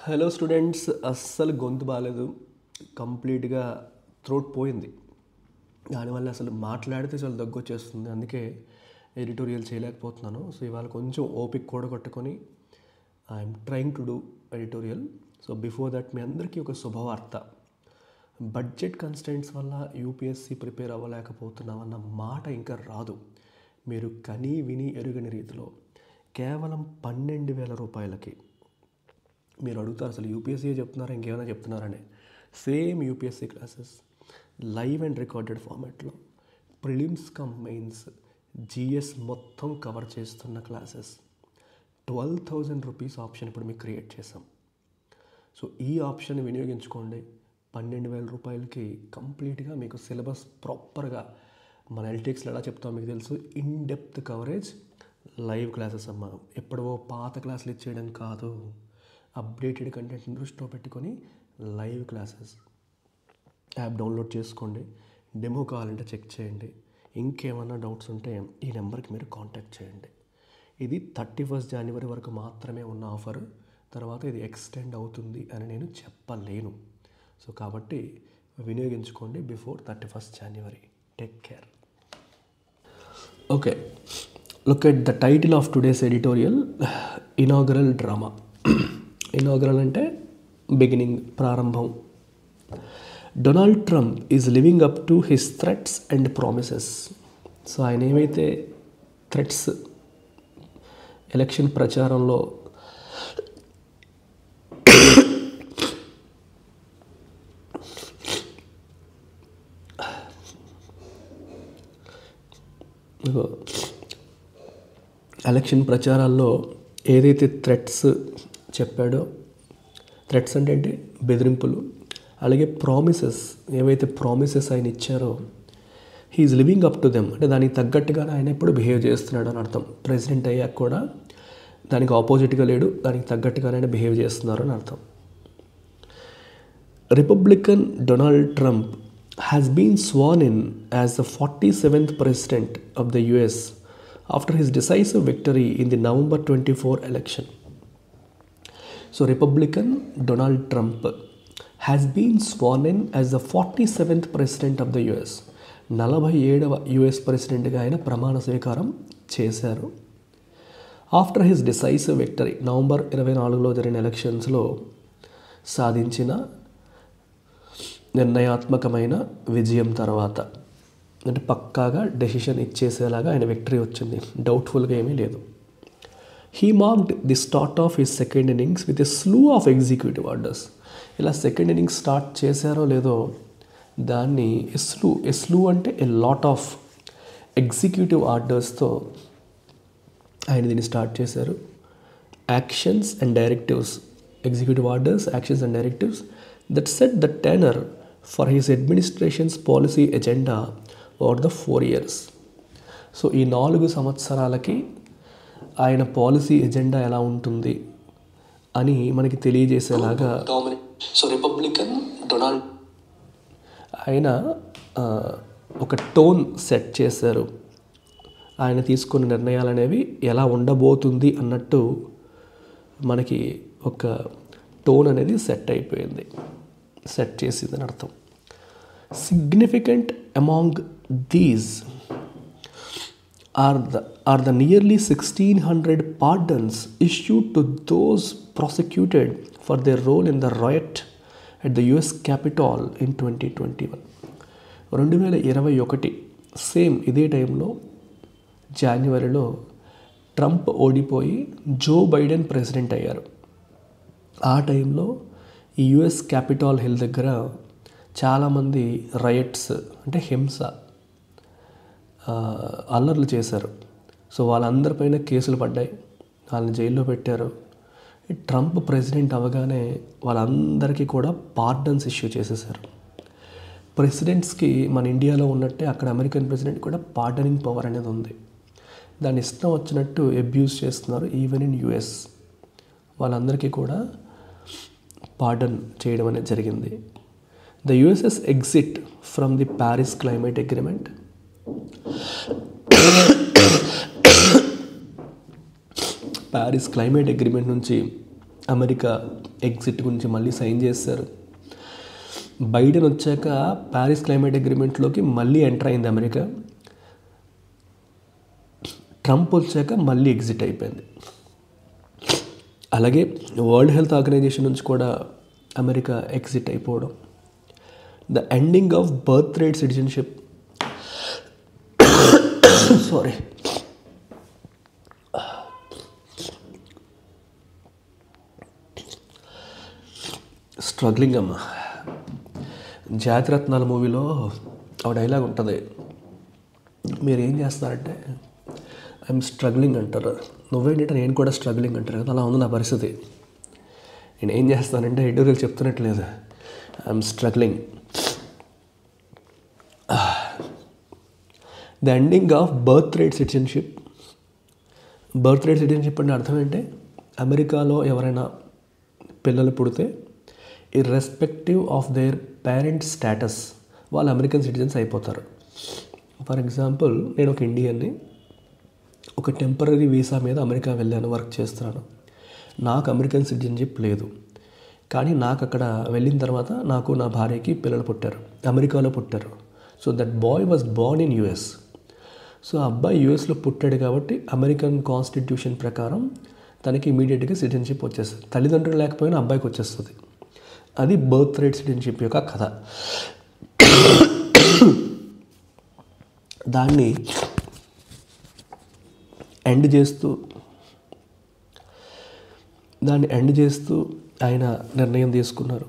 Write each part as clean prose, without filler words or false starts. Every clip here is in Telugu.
హలో స్టూడెంట్స్, అస్సలు గొంతు బాగాలేదు. కంప్లీట్గా థ్రోట్ పోయింది. దానివల్ల అసలు మాట్లాడితే చాలా దగ్గు వచ్చేస్తుంది. అందుకే ఎడిటోరియల్ చేయలేకపోతున్నాను. సో ఇవాళ కొంచెం ఓపిక కూడగొట్టుకొని I'm trying to do editorial. So before that మీ అందరికీ ఒక శుభవార్త. బడ్జెట్ కన్స్టెంట్స్ వల్ల యూపీఎస్సీ ప్రిపేర్ అవ్వలేకపోతున్నామన్న మాట ఇంకా రాదు. మీరు కనీ విని ఎరుగని రీతిలో కేవలం 12,000 రూపాయలకి మీరు అడుగుతారు, అసలు యూపీఎస్సీ చెప్తున్నారా ఇంకేమైనా చెప్తున్నారని. Same UPSC classes live and recorded ఫార్మాట్లో ప్రిలిమ్స్ కమ్ మెయిన్స్ జిఎస్ మొత్తం కవర్ చేస్తున్న క్లాసెస్ 12,000 రూపీస్ ఆప్షన్ ఇప్పుడు మీకు క్రియేట్ చేసాం. సో ఈ ఆప్షన్ వినియోగించుకోండి. 12,000 రూపాయలకి కంప్లీట్గా మీకు సిలబస్ ప్రాపర్గా మన ఎల్టెక్స్లో ఎలా చెప్తామో మీకు తెలుసు. In depth coverage live classes అమ్మా. ఎప్పుడో పాత క్లాసులు ఇచ్చేయడం కాదు, అప్డేటెడ్ కంటెంట్ని దృష్టిలో పెట్టుకొని లైవ్ క్లాసెస్. యాప్ డౌన్లోడ్ చేసుకోండి. డెమో కావాలంటే చెక్ చేయండి. ఇంకేమైనా డౌట్స్ ఉంటే ఈ నెంబర్కి మీరు కాంటాక్ట్ చేయండి. ఇది 31 జనవరి వరకు మాత్రమే ఉన్న ఆఫర్. తర్వాత ఇది ఎక్స్టెండ్ అవుతుంది అని నేను చెప్పలేను. సో కాబట్టి వినియోగించుకోండి బిఫోర్ 31 జనవరి. Take care. Okay, look at the title of today's editorial, inaugural drama. Inaugural అంటే బిగినింగ్, ప్రారంభం. Donald Trump is living up to his threats and promises. So ఆయన ఏమైతే థ్రెట్స్ ఎలక్షన్ ప్రచారంలో ప్రచారాల్లో ఏదైతే థ్రెట్స్ చెప్పాడో, థ్రెట్స్ అంటే ఏంటి, బెదిరింపులు, అలాగే ప్రామిసెస్, ఏవైతే ప్రామిసెస్ ఆయన ఇచ్చారో he's living up to them, అంటే దానికి తగ్గట్టుగానే ఆయన ఎప్పుడు బిహేవ్ చేస్తున్నాడు అని అర్థం. ప్రెసిడెంట్ అయ్యాక కూడా దానికి ఆపోజిట్గా లేడు, దానికి తగ్గట్టుగానే ఆయన బిహేవ్ చేస్తున్నారు అని అర్థం. Republican Donald Trump has been sworn in as the 47th president of the US after his decisive victory in the November 24 election. So Republican Donald Trump has been sworn in as the 47th president of the US. 47వ యుఎస్ ప్రెసిడెంట్గా ఆయన ప్రమాణ స్వీకారం చేశారు. After his decisive victory, November 24లో జరిగిన ఎలక్షన్స్లో సాధించిన నిర్ణయాత్మకమైన విజయం తర్వాత, అంటే పక్కాగా డెసిషన్ ఇచ్చేసేలాగా ఆయన విక్టరీ వచ్చింది, డౌట్ఫుల్గా ఏమీ లేదు. He marked the start of his second innings with a slew of executive orders. ఇలా సెకండ్ ఇన్నింగ్స్ స్టార్ట్ చేశారో లేదో దాన్ని ఎస్లూ అంటే ఏ లాట్ ఆఫ్ ఎగ్జిక్యూటివ్ ఆర్డర్స్తో ఆయన దీన్ని స్టార్ట్ చేశారు. Actions and directives, executive orders, actions and directives that set the tenor for his administrations policy agenda over the 4 years. So ఈ 4 సంవత్సరాలకి ఆయన పాలసీ ఎజెండా ఎలా ఉంటుంది అని మనకి తెలియజేసేలాగా. సో రిపబ్లికన్ డొనాల్డ్ ఆయన ఒక టోన్ సెట్ చేశారు. ఆయన తీసుకున్న నిర్ణయాలు అనేవి ఎలా ఉండబోతుంది అన్నట్టు మనకి ఒక టోన్ అనేది సెట్ చేసిందని అర్థం. Significant among these are the nearly 1,600 pardons issued to those prosecuted for their role in the riot at the US Capitol in 2021. 2021 same ఇదే టైంలో జనవరిలో ట్రంప్ ఓడిపోయి జో బైడెన్ ప్రెసిడెంట్ అయ్యారు. ఆ టైంలో ఈ యుఎస్ క్యాపిటాల్ హిల్ దగ్గర చాలామంది రయట్స్ అంటే హింస, అల్లర్లు చేశారు. సో వాళ్ళందరిపైన కేసులు పడ్డాయి, వాళ్ళని జైల్లో పెట్టారు. ట్రంప్ ప్రెసిడెంట్ అవ్వగానే వాళ్ళందరికీ కూడా పార్డన్స్ ఇష్యూ చేసేసారు. ప్రెసిడెంట్స్కి మన ఇండియాలో ఉన్నట్టే అక్కడ అమెరికన్ ప్రెసిడెంట్ కూడా పార్డనింగ్ పవర్ అనేది ఉంది. దాన్ని ఇష్టం వచ్చినట్టు అబ్యూస్ చేస్తున్నారు ఈవెన్ ఇన్ యుఎస్. వాళ్ళందరికీ కూడా పార్డన్ చేయడం అనేది జరిగింది. The USS exit from the Paris climate agreement, Paris climate agreement నుంచి అమెరికా ఎగ్జిట్ గురించి మళ్ళీ సైన్ చేశారు. బైడెన్ వచ్చాక ప్యారిస్ క్లైమేట్ అగ్రిమెంట్లోకి మళ్ళీ ఎంటర్ అయింది అమెరికా. ట్రంప్ వచ్చాక మళ్ళీ ఎగ్జిట్ అయిపోయింది. అలాగే వరల్డ్ హెల్త్ ఆర్గనైజేషన్ నుంచి కూడా అమెరికా ఎగ్జిట్ అయిపోవడం. The ending of birth rate citizenship struggling అమ్మా. జాతిరత్నాల మూవీలో ఒక డైలాగ్ ఉంటుంది, మీరు ఏం చేస్తారంటే ఐఎమ్ స్ట్రగ్లింగ్ అంటారు, నువ్వేంటంటే నేను కూడా స్ట్రగ్లింగ్ అంటారు కదా, అలా ఉంది నా పరిస్థితి. నేను ఏం చేస్తానంటే ఎడిటోరియల్ చెప్తున్నట్లేదు, I'm struggling. The ending of birth rate citizenship. Birth rate citizenship అంటే అర్థం ఏంటి? అమెరికాలో ఎవరైనా పిల్లలు పుడితే irrespective of their parent status వాళ్ళు అమెరికన్ సిటిజన్స్ అయిపోతారు. ఫర్ ఎగ్జాంపుల్, నేను ఒక ఇండియన్ని, ఒక టెంపరీ వీసా మీద అమెరికా వెళ్ళాను, వర్క్ చేస్తున్నాను. నాకు అమెరికన్ సిటిజన్షిప్ లేదు, కానీ నాకు అక్కడ వెళ్ళిన తర్వాత నాకు నా భార్యకి పిల్లలు పుట్టారు, అమెరికాలో పుట్టారు. So that boy was Born in US. So ఆ అబ్బాయి యుఎస్లో పుట్టాడు కాబట్టి అమెరికన్ కాన్స్టిట్యూషన్ ప్రకారం తనకి ఇమీడియట్గా సిటిజన్షిప్ వచ్చేస్తుంది. తల్లిదండ్రులు లేకపోయినా అబ్బాయికి వచ్చేస్తుంది. అది బర్త్ రేట్ సిటిజన్షిప్ యొక్క కథ. దాన్ని ఎండ్ చేస్తూ ఆయన నిర్ణయం తీసుకున్నారు.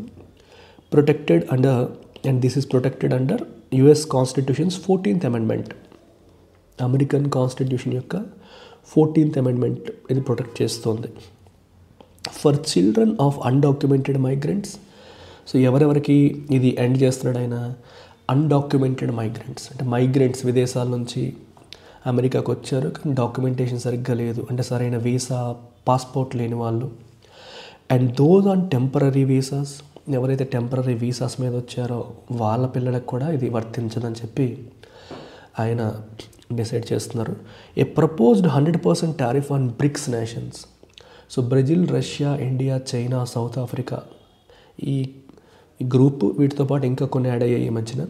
Protected under, and this is protected under US constitutions 14th amendment. American constitution యొక్క 14th అమెండ్మెంట్ ఇది ప్రొటెక్ట్ చేస్తుంది. For children of undocumented migrants. So ఎవరెవరికి ఇది ఎండ్ చేస్తున్నాడు ఆయన? అన్డాక్యుమెంటెడ్ మైగ్రెంట్స్ అంటే మైగ్రెంట్స్, విదేశాల నుంచి అమెరికాకు వచ్చారు కానీ డాక్యుమెంటేషన్ సరిగ్గా లేదు, అంటే సరైన వీసా, పాస్పోర్ట్ లేని వాళ్ళు. And those on temporary visas, ఎవరైతే టెంపరీ వీసాస్ మీద వచ్చారో వాళ్ళ పిల్లలకు కూడా ఇది వర్తించదని చెప్పి ఆయన డిసైడ్ చేస్తున్నారు. A proposed 100% tariff on BRICS nations. So Brazil, Russia, India, China, South Africa ఈ గ్రూప్, వీటితో పాటు ఇంకా కొన్ని యాడ్ అయ్యాయి ఈ మధ్యన.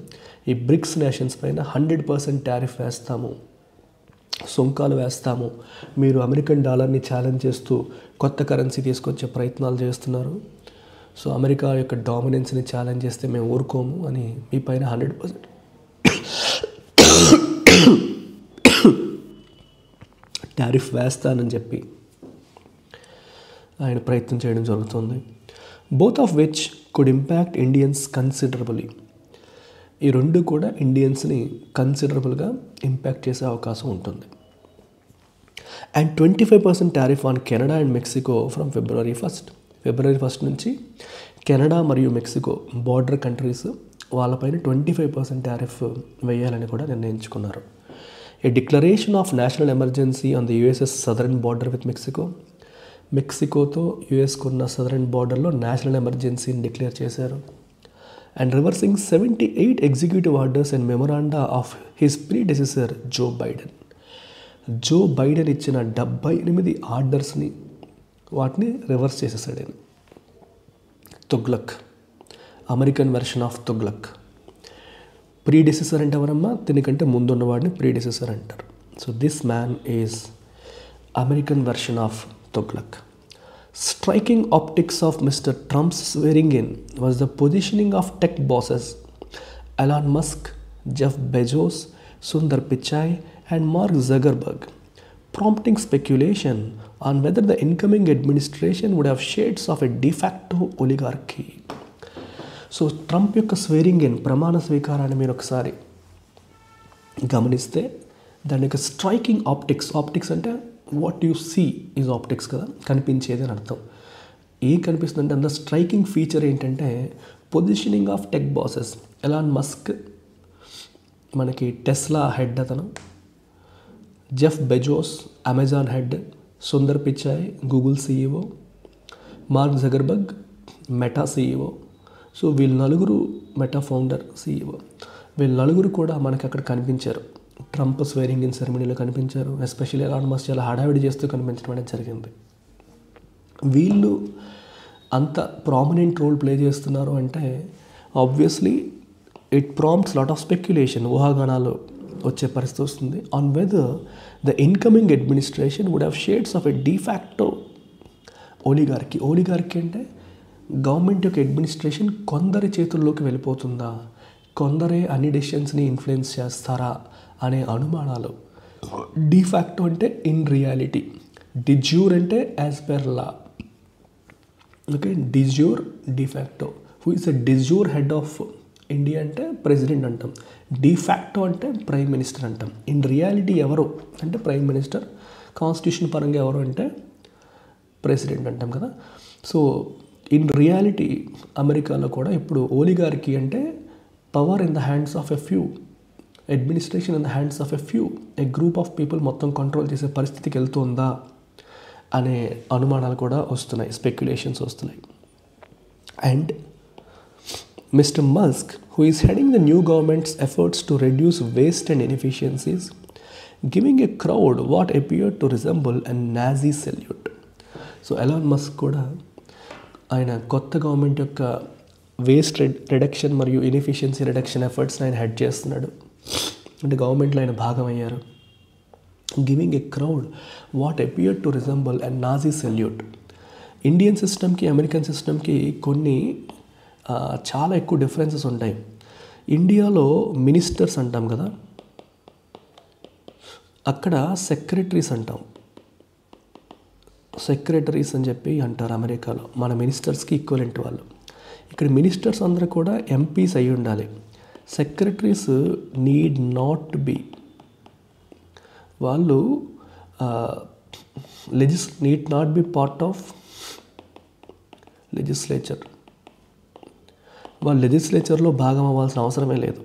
ఈ బ్రిక్స్ నేషన్స్ పైన 100% టారిఫ్ వేస్తాము, సుంకాలు వేస్తాము. మీరు అమెరికన్ డాలర్ని ఛాలెంజ్ చేస్తూ కొత్త కరెన్సీ తీసుకొచ్చే ప్రయత్నాలు చేస్తున్నారు. సో అమెరికా యొక్క డామినెన్స్ని ఛాలెంజ్ చేస్తే మేము ఊరుకోము అని మీ పైన 100% టారిఫ్ వేస్తానని చెప్పి ఆయన ప్రయత్నం చేయడం జరుగుతుంది. Both of which could impact Indians considerably. ఈ రెండు కూడా ఇండియన్స్ని కన్సిడరబుల్గా ఇంపాక్ట్ చేసే అవకాశం ఉంటుంది. And 25% tariff on Canada and Mexico from February 1 నుంచి కెనడా మరియు మెక్సికో బార్డర్ కంట్రీస్ వాళ్ళపైన 25% టారిఫ్ వేయాలని కూడా నిర్ణయించుకున్నారు. A declaration of national emergency on the USS southern border with Mexico. మెక్సికోతో యుఎస్కు ఉన్న సదరన్ బార్డర్లో నేషనల్ ఎమర్జెన్సీని డిక్లేర్ చేశారు. And reversing 78 executive orders and memoranda of his predecessor Joe Biden. Joe Biden ఇచ్చిన 78 ఆర్డర్స్ని వాటిని రివర్స్ చేసేసాడు ఆయన. Tughlaq, American version of Tughlaq. Predecessor అంటే ఎవరమ్మా? దీనికంటే ముందున్నవాడిని ప్రీడెసెసర్ అంటారు. So this man is American version of Tughlaq. Striking optics of Mr. Trump's swearing in was the positioning of tech bosses Elon Musk, Jeff Bezos, Sundar Pichai and Mark Zuckerberg, prompting speculation on whether the incoming administration would have shades of a de facto oligarchy. So Trump యొక్క స్వేరింగ్ ఇన్, ప్రమాణ స్వీకారాన్ని మీరు ఒకసారి గమనిస్తే దాని యొక్క స్ట్రైకింగ్ ఆప్టిక్స్ అంటే what you see is optics కదా, కనిపించేది అని అర్థం. ఏం కనిపిస్తుందంటే అందులో స్ట్రైకింగ్ ఫీచర్ ఏంటంటే positioning of tech bosses. Elon Musk మనకి టెస్లా హెడ్ అతను, Jeff Bezos Amazon head, Sundar Pichai Google CEO, Mark Zuckerberg Meta CEO. So వీళ్ళు నలుగురు, మెటా ఫౌండర్ సీఈఓ, వీళ్ళు నలుగురు కూడా మనకి అక్కడ కనిపించారు. ట్రంప్ స్వేరింగ్ ఇన్ సెరమనీలో కనిపించారు. ఎస్పెషల్లీ ఎలాన్ మస్క్ చాలా హడావిడి చేస్తూ కనిపించడం అనేది జరిగింది. వీళ్ళు అంత ప్రామినెంట్ రోల్ ప్లే చేస్తున్నారు అంటే obviously it prompts lot of speculation, ఊహాగానాలు వచ్చే పరిస్థితి వస్తుంది on whether the incoming administration would have shades of a de facto oligarchy. Oligarchy అంటే గవర్నమెంట్ యొక్క అడ్మినిస్ట్రేషన్ కొందరి చేతుల్లోకి వెళ్ళిపోతుందా, కొందరే అన్ని డెసిషన్స్ని ఇన్ఫ్లుయెన్స్ చేస్తారా అనే అనుమానాలు. డిఫాక్టో అంటే ఇన్ రియాలిటీ, డిజ్యూర్ అంటే as per law. Okay, de jure de facto. Who is the de jure head of India అంటే ప్రెసిడెంట్ అంటాం, డిఫాక్టో అంటే ప్రైమ్ మినిస్టర్ అంటాం. ఇన్ రియాలిటీ ఎవరు అంటే ప్రైమ్ మినిస్టర్, కాన్స్టిట్యూషన్ పరంగా ఎవరు అంటే ప్రెసిడెంట్ అంటాం కదా. సో ఇన్ రియాలిటీ అమెరికాలో కూడా ఇప్పుడు ఓలిగార్కీ అంటే power in the hands of a few, administration in the hands of a few, A group of people మొత్తం కంట్రోల్ చేసే పరిస్థితికి వెళ్తుందా అనే అనుమానాలు కూడా వస్తున్నాయి, స్పెక్యులేషన్స్ వస్తున్నాయి. And Mr. Musk, who is heading the new government's efforts to reduce waste and inefficiencies, giving a crowd what appeared to resemble a Nazi salute. So Elon Musk కూడా ఆయన కొత్త గవర్నమెంట్ యొక్క వేస్ట్ రిడక్షన్ మరియు ఇన్ఎఫిషియన్సీ రిడక్షన్ ఎఫర్ట్స్ని ఆయన హెడ్ చేస్తున్నాడు, అంటే గవర్నమెంట్లో ఆయన భాగం అయ్యారు. Giving a crowd what appeared to resemble a Nazi salute. Indian సిస్టమ్కి అమెరికన్ సిస్టమ్కి కొన్ని చాలా ఎక్కువ డిఫరెన్సెస్ ఉంటాయి. ఇండియాలో మినిస్టర్స్ అంటాం కదా, అక్కడ సెక్రటరీస్ అంటాం, సెక్రటరీస్ అని చెప్పి అంటారు అమెరికాలో. మన మినిస్టర్స్కి ఈక్వలెంట్ వాళ్ళు. ఇక్కడ మినిస్టర్స్ అందరూ కూడా ఎంపీస్ అయి ఉండాలి. సెక్రటరీస్ నీడ్ నాట్ బి, వాళ్ళు need not be part of legislature, వాళ్ళు లెజిస్లేచర్లో భాగం అవ్వాల్సిన అవసరమే లేదు.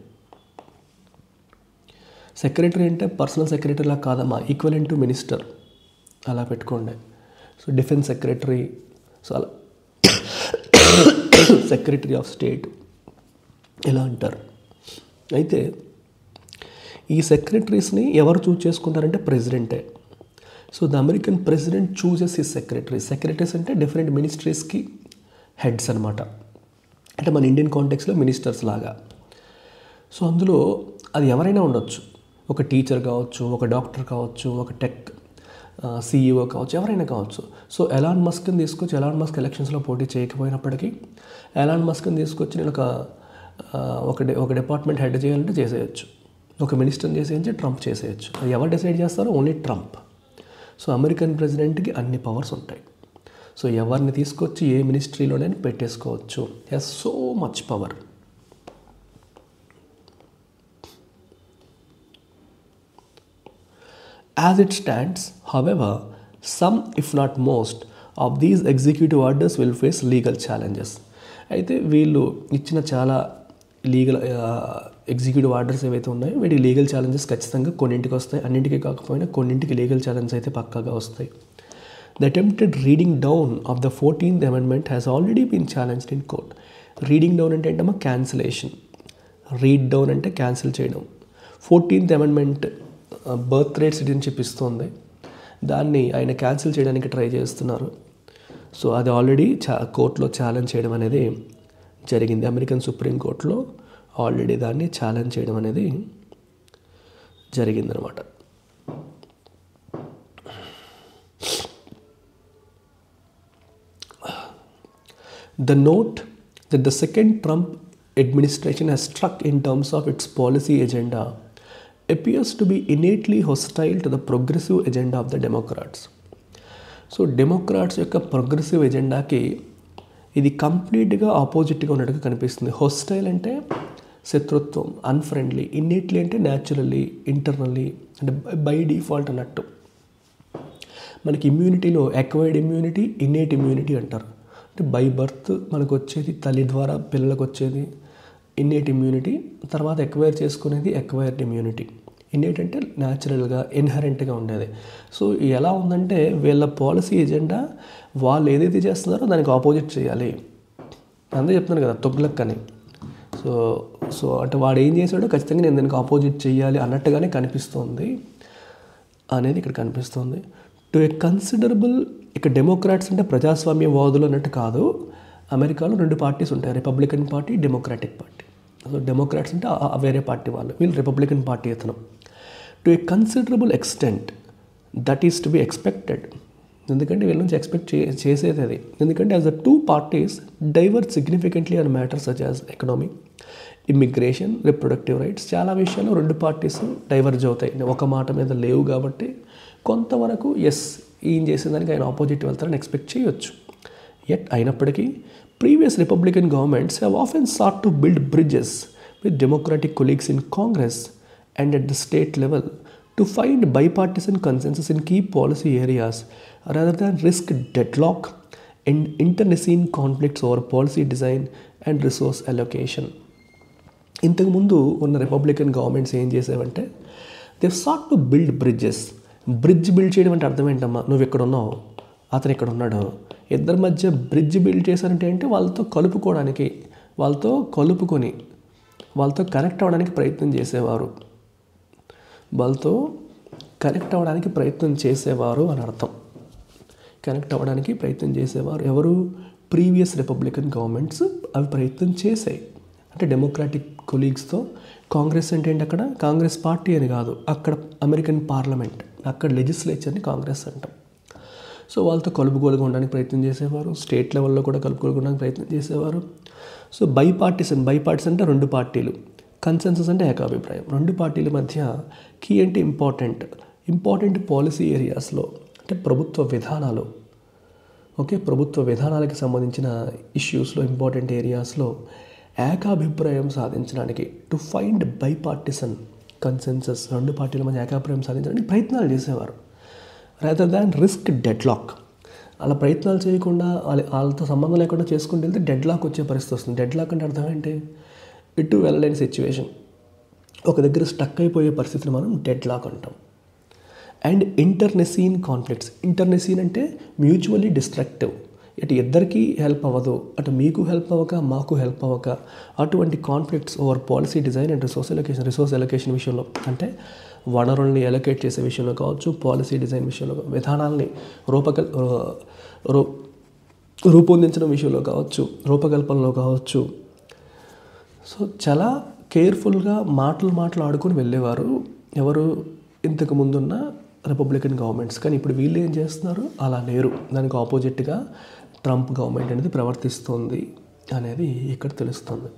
సెక్రటరీ అంటే పర్సనల్ సెక్రటరీలా కాదమ్మా, ఈక్వలెంట్ టు మినిస్టర్ అలా పెట్టుకోండి. సో డిఫెన్స్ సెక్రటరీ, సో అలా సెక్రటరీ ఆఫ్ స్టేట్ ఇలా అంటారు. అయితే ఈ సెక్రటరీస్ని ఎవరు చూజ్ చేసుకుంటారంటే ప్రెసిడెంటే. So the American president chooses his secretaries. Secretaries అంటే డిఫరెంట్ మినిస్ట్రీస్కి హెడ్స్ అనమాట, అంటే మన ఇండియన్ కాంటెక్స్లో మినిస్టర్స్ లాగా. సో అందులో అది ఎవరైనా ఉండొచ్చు, ఒక టీచర్ కావచ్చు, ఒక డాక్టర్ కావచ్చు, ఒక టెక్ సీఈఓ కావచ్చు, ఎవరైనా కావచ్చు. సో ఎలాన్ మస్క్ని తీసుకొచ్చి, ఎలాన్ మస్క్ ఎలక్షన్స్లో పోటీ చేయకపోయినప్పటికీ ఎలాన్ మస్క్ని తీసుకొచ్చి నేను ఒక డిపార్ట్మెంట్ హెడ్ చేయాలంటే చేసేయచ్చు, ఒక మినిస్టర్ని చేసేయచ్చు, ట్రంప్ చేసేయచ్చు. అది ఎవరు డిసైడ్ చేస్తారో ఓన్లీ ట్రంప్. సో అమెరికన్ ప్రెసిడెంట్కి అన్ని పవర్స్ ఉంటాయి. సో ఎవరిని తీసుకొచ్చి ఏ మినిస్ట్రీలోనే పెట్టేసుకోవచ్చు, has so much power. As it stands, however, some if not most of these executive orders will face legal challenges. అయితే వీళ్ళు ఇచ్చిన చాలా లీగల్ ఎగ్జిక్యూటివ్ ఆర్డర్స్ ఏవైతే ఉన్నాయో వీటికి లీగల్ ఛాలెంజెస్ ఖచ్చితంగా కొన్నింటికి వస్తాయి, అన్నింటికి కాకపోయినా కొన్నింటికి లీగల్ ఛాలెంజెస్ అయితే పక్కాగా వస్తాయి. The attempted reading down of the 14th Amendment has already been challenged in court. Reading down అంటే ఏంటమ్మా క్యాన్సిలేషన్, రీడ్ డౌన్ అంటే క్యాన్సిల్ చేయడం. 14th Amendment birth rate citizenship ఇస్తుంది, దాన్ని ఆయన క్యాన్సిల్ చేయడానికి ట్రై చేస్తున్నారు. సో అది ఆల్రెడీ కోర్టులో ఛాలెంజ్ చేయడం అనేది జరిగింది. అమెరికన్ సుప్రీం కోర్టులో ఆల్రెడీ దాన్ని ఛాలెంజ్ చేయడం అనేది జరిగిందనమాట. The note that the second Trump administration has struck in terms of its policy agenda appears to be innately hostile to the progressive agenda of the Democrats. So Democrats యొక్క progressive agendaకి ఇది కంప్లీట్గా ఆపోజిట్గా ఉన్నట్టుగా కనిపిస్తుంది. హోస్టైల్ అంటే శత్రుత్వం, అన్ఫ్రెండ్లీ, ఇన్నెట్లీ అంటే న్యాచురల్లీ, ఇంటర్నల్లీ అంటే బై డిఫాల్ట్ అన్నట్టు. మనకి ఇమ్యూనిటీలో ఎక్వైర్డ్ ఇమ్యూనిటీ, ఇన్నేట్ ఇమ్యూనిటీ అంటారు. అంటే బై బర్త్ మనకు వచ్చేది, తల్లి ద్వారా పిల్లలకు వచ్చేది ఇన్నేట్ ఇమ్యూనిటీ, తర్వాత ఎక్వైర్ చేసుకునేది ఎక్వైర్డ్ ఇమ్యూనిటీ. ఇన్నేట్ అంటే న్యాచురల్గా ఇన్హరెంట్గా ఉండేది. సో ఎలా ఉందంటే వీళ్ళ పాలసీ ఎజెండా వాళ్ళు ఏదైతే చేస్తున్నారో దానికి ఆపోజిట్ చేయాలి. అందరూ చెప్తున్నారు కదా తుగ్లక్ అని. సో అంటే వాడు ఏం చేశాడో ఖచ్చితంగా నేను దానికి ఆపోజిట్ చేయాలి అన్నట్టుగానే కనిపిస్తుంది అనేది ఇక్కడ కనిపిస్తుంది. టు ఏ కన్సిడరబుల్, ఇక డెమోక్రాట్స్ అంటే ప్రజాస్వామ్యవాదులు అన్నట్టు కాదు, అమెరికాలో 2 పార్టీస్ ఉంటాయి, Republican party, democratic party. So Democrats అంటే వేరే పార్టీ వాళ్ళు, వీళ్ళు రిపబ్లికన్ పార్టీ అతను. To A considerable extent that is to be expected, ఎందుకంటే వీళ్ళ నుంచి ఎక్స్పెక్ట్ చేసేది అది. ఎందుకంటే as the 2 parties divorce significantly on matters such as economy, immigration, reproductive rights. చాలా విషయాల్లో 2 parties డైవర్జ్ అవుతాయి, ఒక మాట మీద లేవు. కాబట్టి కొంతవరకు ఈయన చేసేదానికి ఆయన ఆపోజిట్ వెళ్తారని ఎక్స్పెక్ట్ చేయొచ్చు. ఎట్ అయినప్పటికీ previous republican governments have often sought to build bridges with democratic colleagues in congress and at the state level to find bipartisan consensus in key policy areas rather than risk deadlock and internecine conflicts over policy design and resource allocation. ఇంతకుముందు ఉన్న రిపబ్లికన్ గవర్నమెంట్స్ ఏం చేసేవంటే they sought to build bridges. Bridge build చేయడం అంటే అర్థం ఏంటమ్మా, నువ్వు ఇక్కడ ఉన్నావు, అతను ఇక్కడ ఉన్నాడు, ఇద్దరి మధ్య బ్రిడ్జ్ బిల్డ్ చేశారంటే ఏంటి, వాళ్ళతో కలుపుకోవడానికి, వాళ్ళతో కనెక్ట్ అవ్వడానికి ప్రయత్నం చేసేవారు, వాళ్ళతో కనెక్ట్ అవ్వడానికి ప్రయత్నం చేసేవారు అని అర్థం. కనెక్ట్ అవ్వడానికి ప్రయత్నం చేసేవారు ఎవరు, ప్రీవియస్ రిపబ్లికన్ గవర్నమెంట్స్ అవి ప్రయత్నం చేసాయి. అంటే డెమోక్రాటిక్ కొలీగ్స్తో. కాంగ్రెస్ అంటే ఏంటి, అక్కడ కాంగ్రెస్ పార్టీ అని కాదు, అక్కడ అమెరికన్ పార్లమెంట్, అక్కడ లెజిస్లేచర్ని కాంగ్రెస్ అంటాం. సో వాళ్ళతో కలుపుకోలుగా ఉండడానికి ప్రయత్నం చేసేవారు, స్టేట్ లెవెల్లో కూడా కలుపుకోలుగా ప్రయత్నం చేసేవారు. సో బైపార్టిసన్ అంటే 2 పార్టీలు, కన్సెన్సస్ అంటే ఏకాభిప్రాయం. 2 పార్టీల మధ్య కీ అంటే ఇంపార్టెంట్ పాలసీ ఏరియాస్లో, అంటే ప్రభుత్వ విధానాలు, ప్రభుత్వ విధానాలకు సంబంధించిన ఇష్యూస్లో, ఇంపార్టెంట్ ఏరియాస్లో ఏకాభిప్రాయం సాధించడానికి, టు ఫైండ్ బైపార్టిసన్ కన్సెన్సస్, 2 పార్టీల మధ్య ఏకాభిప్రాయం సాధించడానికి ప్రయత్నాలు చేసేవారు. రాదర్ దాన్ రిస్క్ డెడ్లాక్, అలా ప్రయత్నాలు చేయకుండా వాళ్ళతో సంబంధం లేకుండా చేసుకుంటూ వెళ్తే డెడ్లాక్ వచ్చే పరిస్థితి వస్తుంది. డెడ్లాక్ అంటే అర్థం ఏంటి, ఇటు వెళ్ళలేని సిచ్యువేషన్, ఒక దగ్గర స్టక్ అయిపోయే పరిస్థితిని మనం డెడ్లాక్ అంటాం. అండ్ ఇంటర్నెసీన్ కాన్ఫ్లిక్ట్స్, ఇంటర్నెసీన్ అంటే మ్యూచువల్లీ డిస్ట్రక్టివ్, ఇటు ఇద్దరికీ హెల్ప్ అవ్వదు, అటు మీకు హెల్ప్ అవ్వక మాకు హెల్ప్ అవ్వక, అటువంటి conflicts over policy design and resource allocation విషయంలో, అంటే వనరుల్ని ఎలొకేట్ చేసే విషయంలో కావచ్చు, పాలసీ డిజైన్ విషయంలో, విధానాల్ని రూపొందించడం విషయంలో కావచ్చు, రూపకల్పనలో కావచ్చు. సో చాలా కేర్ఫుల్గా మాటలు ఆడుకొని వెళ్ళేవారు ఎవరు, ఇంతకు ముందున్న రిపబ్లికన్ గవర్నమెంట్స్. కానీ ఇప్పుడు వీళ్ళు ఏం చేస్తున్నారు, అలా లేరు, దానికి ఆపోజిట్గా ట్రంప్ గవర్నమెంట్ అనేది ప్రవర్తిస్తుంది అనేది ఇక్కడ తెలుస్తుంది.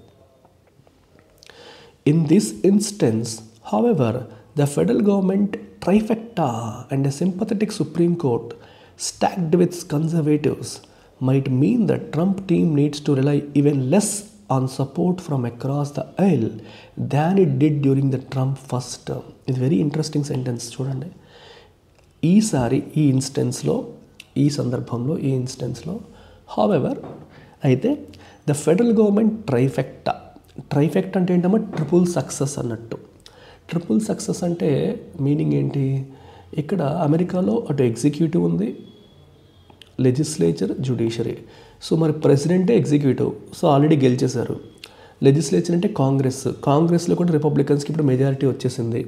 In this instance however the federal government trifecta and a sympathetic supreme court stacked with conservatives might mean that Trump team needs to rely even less on support from across the aisle than it did during the Trump first term. It's very interesting sentence చూడండి. ఈసారి ఈ ఇన్స్టెన్స్లో, ఈ సందర్భంలో, ఈ ఇన్స్టెన్స్లో హౌఎవర్ అయితే ద ఫెడరల్ గవర్నమెంట్ ట్రైఫెక్ట్ అంటే ఏంటమ్మా, ట్రిపుల్ సక్సెస్ అన్నట్టు. ట్రిపుల్ సక్సెస్ అంటే మీనింగ్ ఏంటి, ఇక్కడ అమెరికాలో అటు ఎగ్జిక్యూటివ్ ఉంది, లెజిస్లేచర్, జ్యుడిషియరీ. సో మరి ప్రెసిడెంటే ఎగ్జిక్యూటివ్, సో ఆల్రెడీ గెలిచేశారు. లెజిస్లేచర్ అంటే కాంగ్రెస్లో కూడా రిపబ్లికన్స్కి ఇప్పుడు మెజారిటీ వచ్చేసింది.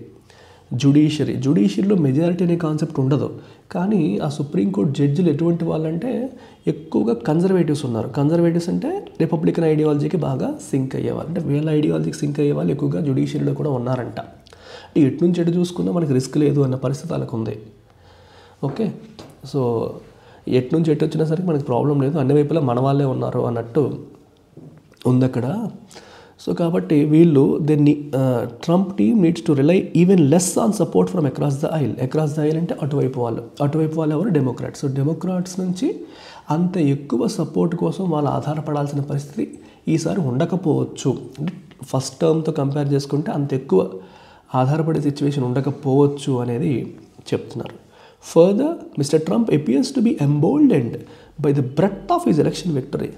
జ్యుడిషియరీలో మెజారిటీ అనే కాన్సెప్ట్ ఉండదు. కానీ ఆ సుప్రీంకోర్టు జడ్జిలు ఎటువంటి వాళ్ళంటే ఎక్కువగా కన్జర్వేటివ్స్ ఉన్నారు. కన్జర్వేటివ్స్ అంటే రిపబ్లికన్ ఐడియాలజీకి బాగా సింక్ అయ్యేవాళ్ళు, అంటే వీళ్ళ ఐడియాలజీకి సింక్ అయ్యే వాళ్ళు ఎక్కువగా జ్యుడిషియరీలో కూడా ఉన్నారంట. ఎటు నుంచి ఎటు చూసుకున్నా మనకి రిస్క్ లేదు అన్న పరిస్థితి వాళ్ళకు ఉంది. ఓకే, సో ఎటు నుంచి ఎటు వచ్చినా సరే మనకి ప్రాబ్లం లేదు, అన్ని వైపులా మన వాళ్ళే ఉన్నారు అన్నట్టు ఉంది అక్కడ. సో కాబట్టి వీళ్ళు Trump team needs to rely even less on support from across the I'll. అంటే అటువైపు వాళ్ళు ఎవరు, డెమోక్రాట్స్. సో డెమోక్రాట్స్ నుంచి అంత ఎక్కువ సపోర్ట్ కోసం వాళ్ళు ఆధారపడాల్సిన పరిస్థితి ఈసారి ఉండకపోవచ్చు. అంటే ఫస్ట్ టర్మ్తో కంపేర్ చేసుకుంటే అంత ఎక్కువ ఆధారపడే సిచ్యువేషన్ ఉండకపోవచ్చు అనేది చెప్తున్నారు. Further Mr Trump appears to be emboldened by the breadth of his election victory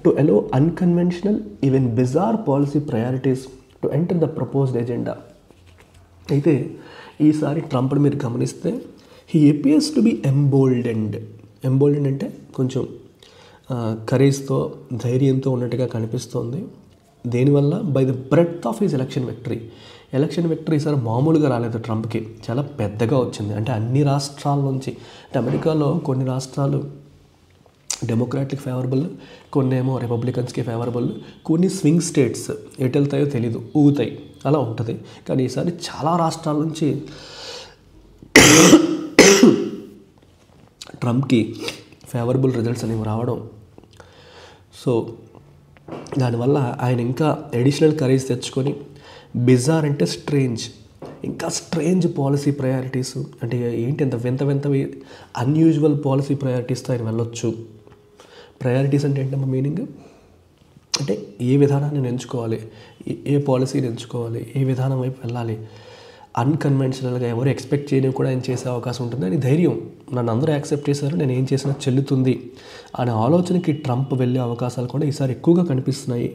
to allow unconventional, even bizarre policy priorities to enter the proposed agenda. అయితే ఈసారి ట్రంప్ని మీరు గమనిస్తే హీ అపియర్స్ టు బి ఎంబోల్డెండ్ అంటే కొంచెం కరేజ్తో, ధైర్యంతో ఉన్నట్టుగా కనిపిస్తోంది. దేనివల్ల, by the breadth of his election victory, election victory ఈసారి మామూలుగా రాలేదు ట్రంప్కి, చాలా పెద్దగా వచ్చింది. అంటే అన్ని రాష్ట్రాల నుంచి, అంటే అమెరికాలో కొన్ని రాష్ట్రాలు డెమోక్రాట్కి ఫేవరబుల్, కొన్ని ఏమో రిపబ్లికన్స్కి ఫేవరబుల్, కొన్ని స్వింగ్ స్టేట్స్ ఎటు వెళ్తాయో తెలీదు, ఊగుతాయి, అలా ఉంటుంది. కానీ ఈసారి చాలా రాష్ట్రాల నుంచి ట్రంప్కి ఫేవరబుల్ రిజల్ట్స్ అనేవి రావడం, సో దానివల్ల ఆయన ఇంకా అడిషనల్ కరేజ్ తెచ్చుకొని బిజార్ అంటే స్ట్రేంజ్, ఇంకా స్ట్రేంజ్ పాలసీ ప్రయారిటీస్, అంటే ఏంటి ఇంత వింతవి అన్యూజువల్ పాలసీ ప్రయారిటీస్తో ఆయన వెళ్ళొచ్చు. ప్రయారిటీస్ అంటే ఏంటమ్మా మీనింగ్, అంటే ఏ విధానాన్ని నేను ఎంచుకోవాలి, ఏ పాలసీని ఎంచుకోవాలి, ఏ విధానం వైపు వెళ్ళాలి, అన్కన్వెన్షనల్గా ఎవరు ఎక్స్పెక్ట్ చేయడం కూడా ఆయన చేసే అవకాశం ఉంటుంది అని ధైర్యం. నన్ను అందరూ యాక్సెప్ట్ చేశారు, నేను ఏం చేసినా చెల్లుతుంది అనే ఆలోచనకి ట్రంప్ వెళ్ళే అవకాశాలు కూడా ఈసారి ఎక్కువగా కనిపిస్తున్నాయి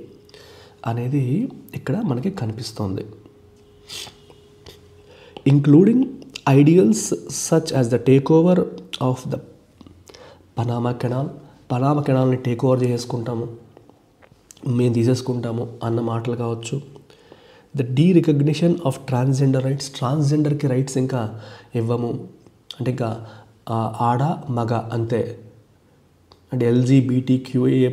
అనేది ఇక్కడ మనకి కనిపిస్తోంది. Including ideals such as the take over of the Panama కెనాల్ని టేక్ ఓవర్ చేసుకుంటాము, మేము తీసేసుకుంటాము అన్న మాటలు కావచ్చు. The recognition of transgender rights, ట్రాన్స్జెండర్కి రైట్స్ ఇంకా ఇవ్వము, అంటే ఇంకా ఆడ మగ అంతే, అంటే LGBTQIA+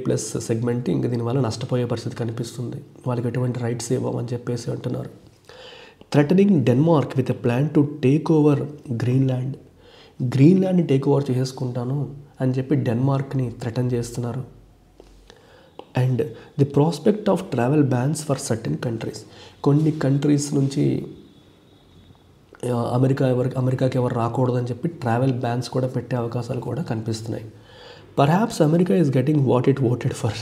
సెగ్మెంట్ ఇంకా దీనివల్ల నష్టపోయే పరిస్థితి కనిపిస్తుంది, వాళ్ళకి ఎటువంటి రైట్స్ ఇవ్వమని చెప్పేసి అంటున్నారు. Threatening Denmark with a plan to take over గ్రీన్లాండ్ని టేక్ ఓవర్ చేసుకుంటాను అని చెప్పి డెన్మార్క్ని థ్రెటన్ చేస్తున్నారు. And the prospect of travel bans for certain countries, కొన్ని కంట్రీస్ నుంచి అమెరికాకి ఎవరు రాకూడదని చెప్పి ట్రావెల్ బ్యాన్స్ కూడా పెట్టే అవకాశాలు కూడా కనిపిస్తున్నాయి. Perhaps America is getting what it voted for.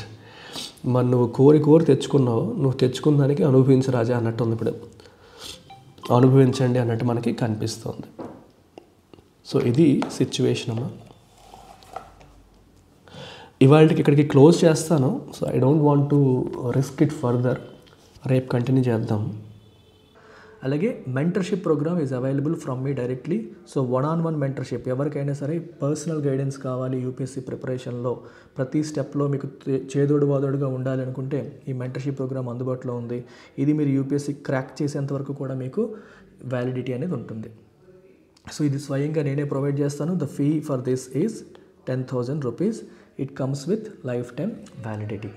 మరి నువ్వు కోరి తెచ్చుకున్నావు, నువ్వు తెచ్చుకున్న దానికి అనుభవించు రాజా అన్నట్టు ఉంది, ఇప్పుడు అనుభవించండి అన్నట్టు మనకి కనిపిస్తుంది. సో ఇది సిచ్యువేషన్ అమ్మా. ఇవాళకి ఇక్కడికి క్లోజ్ చేస్తాను. So I don't want to risk it further, రేపు కంటిన్యూ చేద్దాం. అలాగే mentorship programme is available from me directly. So 1-on-1 mentorship, ఎవరికైనా సరే పర్సనల్ గైడెన్స్ కావాలి యూపీఎస్సీ ప్రిపరేషన్లో, ప్రతి స్టెప్లో మీకు చేదోడు వాదోడుగా ఉండాలి అనుకుంటే ఈ మెంటర్షిప్ ప్రోగ్రామ్ అందుబాటులో ఉంది. ఇది మీరు యూపీఎస్సీ క్రాక్ చేసేంత వరకు కూడా మీకు వ్యాలిడిటీ అనేది ఉంటుంది. సో ఇది స్వయంగా నేనే ప్రొవైడ్ చేస్తాను. The fee for this is 10,000 rupees. It comes with lifetime validity.